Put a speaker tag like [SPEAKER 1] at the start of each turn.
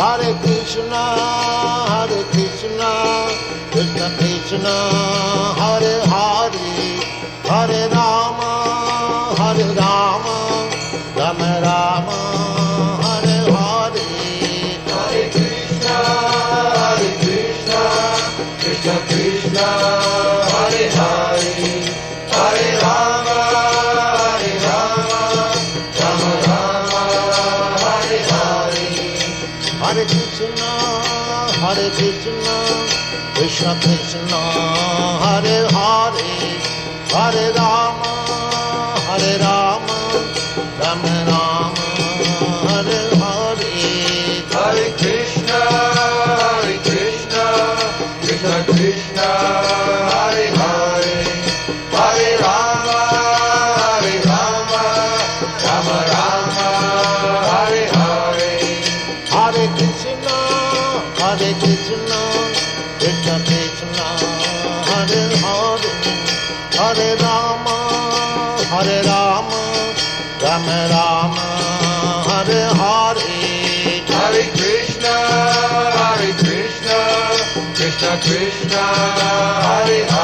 [SPEAKER 1] Hare Krishna, Krishna Krishna, Hare Hare, Hare Rama, Rama Rama, Hare Hare.
[SPEAKER 2] Hare Krishna, Krishna Krishna, Hare Hare, Hare Rama, Rama Rama, Hare Hare.
[SPEAKER 1] Hare Krishna, Krishna Krishna, Hare Hare, Hare Rama, Rama Rama, Hare Hare.
[SPEAKER 2] Hare Krishna, Krishna Krishna, Hare Hare, Hare Rama, Rama Rama, Hare Hare.
[SPEAKER 1] Hare Krishna, Krishna Krishna, Hare Hare, Hare Rama, Rama Rama, Hare Hare.
[SPEAKER 2] Hare Krishna, Krishna Krishna, Hare Hare.